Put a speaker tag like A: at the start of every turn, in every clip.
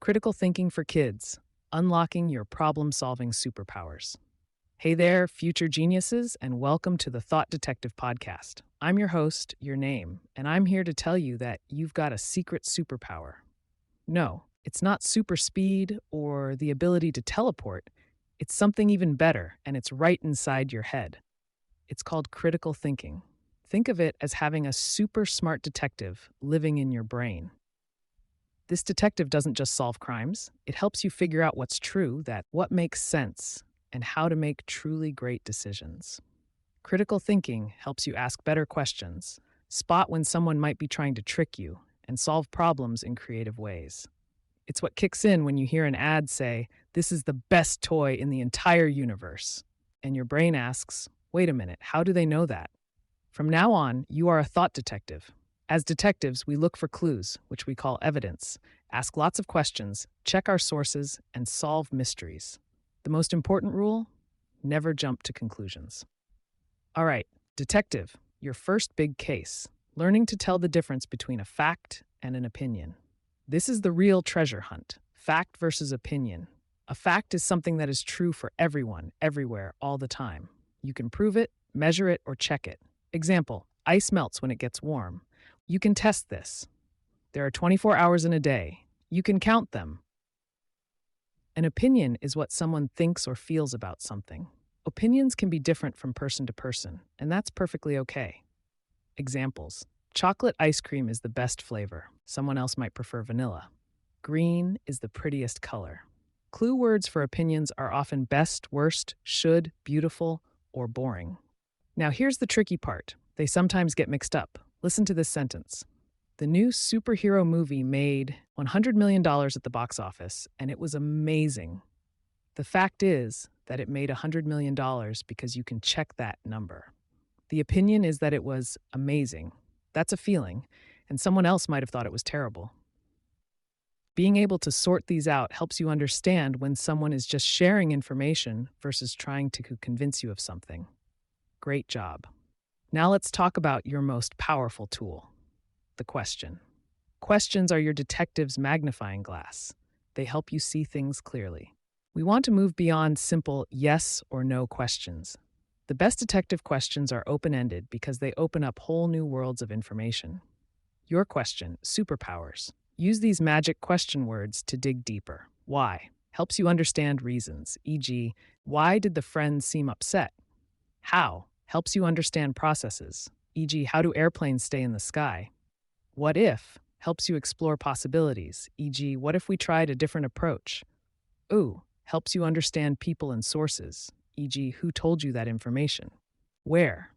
A: Critical Thinking for Kids, Unlocking Your Problem-Solving Superpowers. Hey there, future geniuses, and welcome to the Thought Detective Podcast. I'm your host, Your Name, and I'm here to tell you that you've got a secret superpower. No, it's not super speed or the ability to teleport. It's something even better, and it's right inside your head. It's called critical thinking. Think of it as having a super smart detective living in your brain. This detective doesn't just solve crimes, it helps you figure out what's true, what makes sense, and how to make truly great decisions. Critical thinking helps you ask better questions, spot when someone might be trying to trick you, and solve problems in creative ways. It's what kicks in when you hear an ad say, "This is the best toy in the entire universe." And your brain asks, "Wait a minute, how do they know that?" From now on, you are a thought detective. As detectives, we look for clues, which we call evidence, ask lots of questions, check our sources, and solve mysteries. The most important rule? Never jump to conclusions. All right, detective, your first big case, learning to tell the difference between a fact and an opinion. This is the real treasure hunt, fact versus opinion. A fact is something that is true for everyone, everywhere, all the time. You can prove it, measure it, or check it. Example, ice melts when it gets warm. You can test this. There are 24 hours in a day. You can count them. An opinion is what someone thinks or feels about something. Opinions can be different from person to person, and that's perfectly okay. Examples. Chocolate ice cream is the best flavor. Someone else might prefer vanilla. Green is the prettiest color. Clue words for opinions are often best, worst, should, beautiful, or boring. Now here's the tricky part. They sometimes get mixed up. Listen to this sentence. The new superhero movie made $100 million at the box office, and it was amazing. The fact is that it made $100 million because you can check that number. The opinion is that it was amazing. That's a feeling, and someone else might have thought it was terrible. Being able to sort these out helps you understand when someone is just sharing information versus trying to convince you of something. Great job. Now let's talk about your most powerful tool, the question. Questions are your detective's magnifying glass. They help you see things clearly. We want to move beyond simple yes or no questions. The best detective questions are open-ended because they open up whole new worlds of information. Your question, superpowers. Use these magic question words to dig deeper. Why? Helps you understand reasons, e.g., why did the friend seem upset? How? Helps you understand processes, e.g., how do airplanes stay in the sky? What if? Helps you explore possibilities, e.g., what if we tried a different approach? Ooh, helps you understand people and sources, e.g., who told you that information? Where?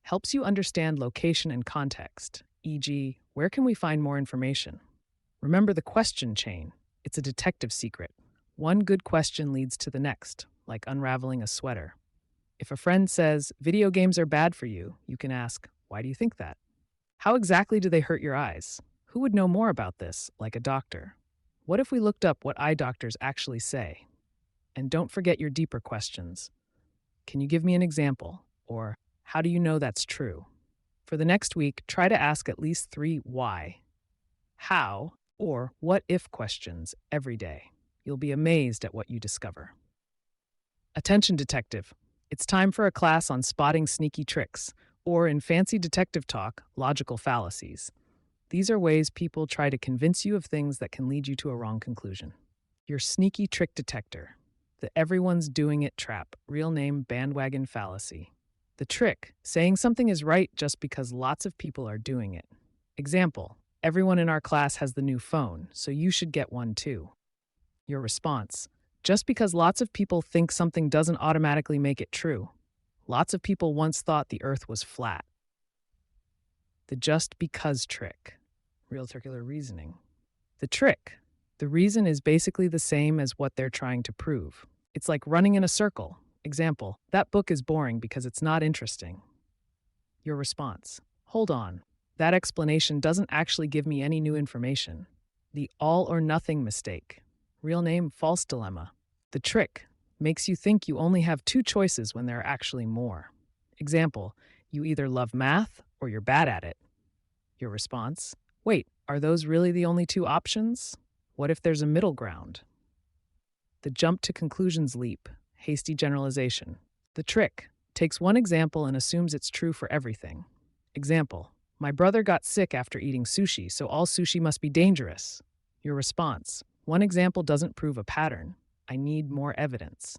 A: Helps you understand location and context, e.g., where can we find more information? Remember the question chain. It's a detective secret. One good question leads to the next, like unraveling a sweater. If a friend says, video games are bad for you, you can ask, why do you think that? How exactly do they hurt your eyes? Who would know more about this, like a doctor? What if we looked up what eye doctors actually say? And don't forget your deeper questions. Can you give me an example? Or, how do you know that's true? For the next week, try to ask at least 3 why, how, or what if questions every day. You'll be amazed at what you discover. Attention, detective. It's time for a class on spotting sneaky tricks, or in fancy detective talk, logical fallacies. These are ways people try to convince you of things that can lead you to a wrong conclusion. Your sneaky trick detector. The everyone's doing it trap, real name bandwagon fallacy. The trick, saying something is right just because lots of people are doing it. Example, everyone in our class has the new phone, so you should get one too. Your response, just because lots of people think something doesn't automatically make it true. Lots of people once thought the earth was flat. The just because trick. Real circular reasoning. The trick. The reason is basically the same as what they're trying to prove. It's like running in a circle. Example, that book is boring because it's not interesting. Your response. Hold on. That explanation doesn't actually give me any new information. The all or nothing mistake. Real name, false dilemma. The trick makes you think you only have 2 choices when there are actually more. Example, you either love math or you're bad at it. Your response, wait, are those really the only 2 options? What if there's a middle ground? The jump to conclusions leap, hasty generalization. The trick takes one example and assumes it's true for everything. Example: my brother got sick after eating sushi, so all sushi must be dangerous. Your response: one example doesn't prove a pattern. I need more evidence.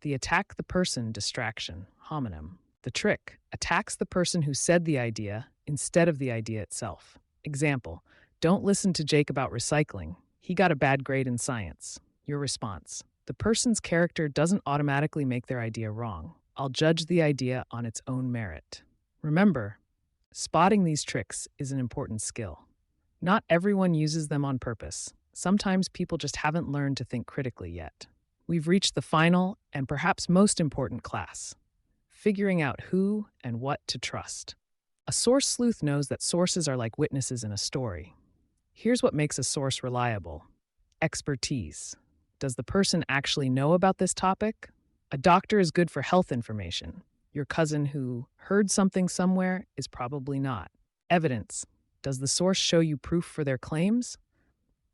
A: The attack the person distraction, homonym. The trick attacks the person who said the idea instead of the idea itself. Example: don't listen to Jake about recycling. He got a bad grade in science. Your response: the person's character doesn't automatically make their idea wrong. I'll judge the idea on its own merit. Remember, spotting these tricks is an important skill. Not everyone uses them on purpose. Sometimes people just haven't learned to think critically yet. We've reached the final and perhaps most important class: figuring out who and what to trust. A source sleuth knows that sources are like witnesses in a story. Here's what makes a source reliable: expertise. Does the person actually know about this topic? A doctor is good for health information. Your cousin who heard something somewhere is probably not. Evidence. Does the source show you proof for their claims?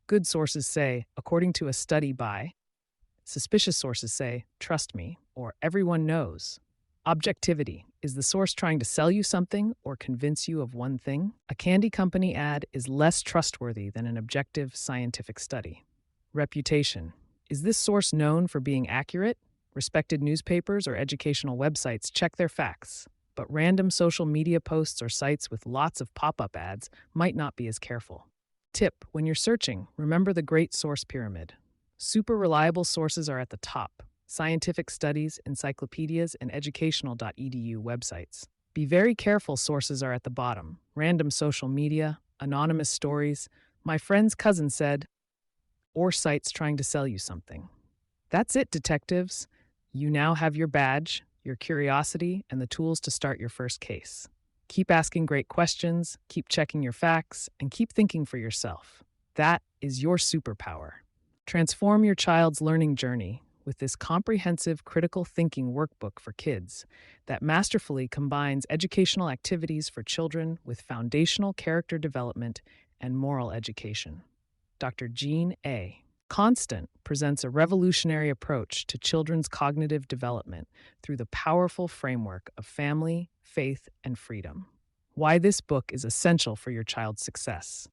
A: Good sources say, according to a study by. Suspicious sources say, trust me, or everyone knows. Objectivity. Is the source trying to sell you something or convince you of one thing? A candy company ad is less trustworthy than an objective scientific study. Reputation. Is this source known for being accurate? Respected newspapers or educational websites check their facts, but random social media posts or sites with lots of pop-up ads might not be as careful. Tip: when you're searching, remember the great source pyramid. Super reliable sources are at the top: scientific studies, encyclopedias, and educational.edu websites. Be very careful sources are at the bottom: random social media, anonymous stories, my friend's cousin said, or sites trying to sell you something. That's it, detectives. You now have your badge, your curiosity, and the tools to start your first case. Keep asking great questions, keep checking your facts, and keep thinking for yourself. That is your superpower. Transform your child's learning journey with this comprehensive critical thinking workbook for kids that masterfully combines educational activities for children with foundational character development and moral education. Dr. Jean A. Constant presents a revolutionary approach to children's cognitive development through the powerful framework of family, faith, and freedom. Why this book is essential for your child's success.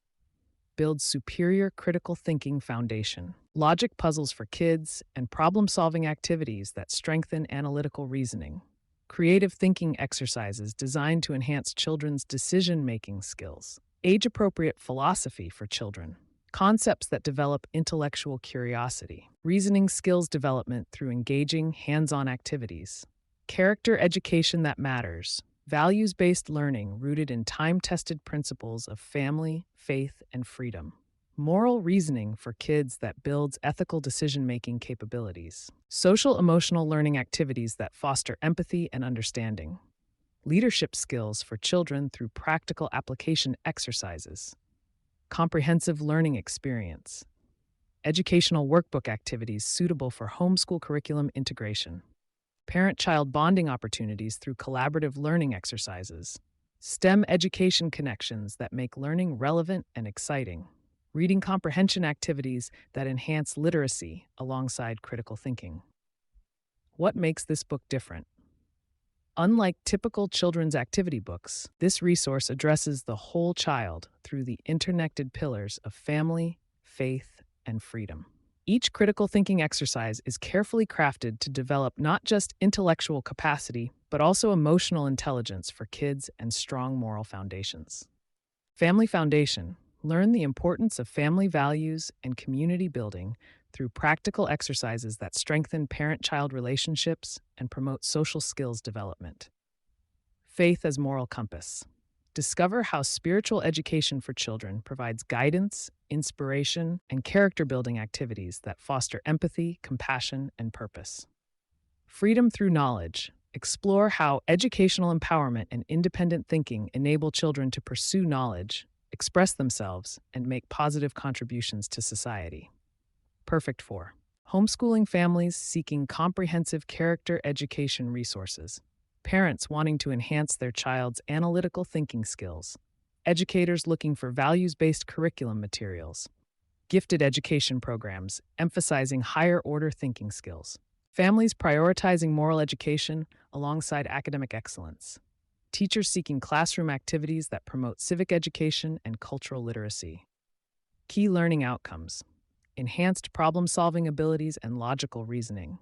A: Builds superior critical thinking foundation, logic puzzles for kids, and problem-solving activities that strengthen analytical reasoning. Creative thinking exercises designed to enhance children's decision-making skills. Age-appropriate philosophy for children. Concepts that develop intellectual curiosity. Reasoning skills development through engaging, hands-on activities. Character education that matters. Values-based learning rooted in time-tested principles of family, faith, and freedom. Moral reasoning for kids that builds ethical decision-making capabilities. Social-emotional learning activities that foster empathy and understanding. Leadership skills for children through practical application exercises. Comprehensive learning experience. Educational workbook activities suitable for homeschool curriculum integration. Parent-child bonding opportunities through collaborative learning exercises. STEM education connections that make learning relevant and exciting. Reading comprehension activities that enhance literacy alongside critical thinking. What makes this book different? Unlike typical children's activity books, this resource addresses the whole child through the interconnected pillars of family, faith, and freedom. Each critical thinking exercise is carefully crafted to develop not just intellectual capacity, but also emotional intelligence for kids and strong moral foundations. Family Foundation. Learn the importance of family values and community building through practical exercises that strengthen parent-child relationships and promote social skills development. Faith as moral compass. Discover how spiritual education for children provides guidance, inspiration, and character-building activities that foster empathy, compassion, and purpose. Freedom through knowledge. Explore how educational empowerment and independent thinking enable children to pursue knowledge, express themselves, and make positive contributions to society. Perfect for homeschooling families seeking comprehensive character education resources, parents wanting to enhance their child's analytical thinking skills, educators looking for values-based curriculum materials, Gifted education programs emphasizing higher order thinking skills. Families prioritizing moral education alongside academic excellence. Teachers seeking classroom activities that promote civic education and cultural literacy. Key learning outcomes: enhanced problem solving abilities and logical reasoning,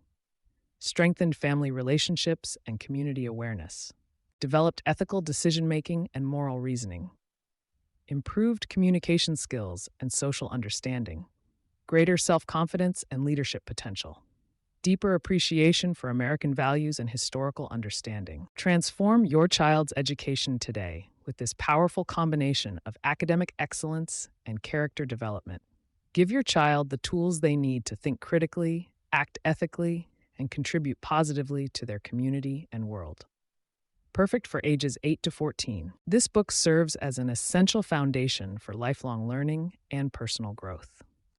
A: strengthened family relationships and community awareness, developed ethical decision making and moral reasoning, improved communication skills and social understanding, greater self confidence and leadership potential, deeper appreciation for American values and historical understanding. Transform your child's education today with this powerful combination of academic excellence and character development. Give your child the tools they need to think critically, act ethically, and contribute positively to their community and world. Perfect for ages 8 to 14, this book serves as an essential foundation for lifelong learning and personal growth.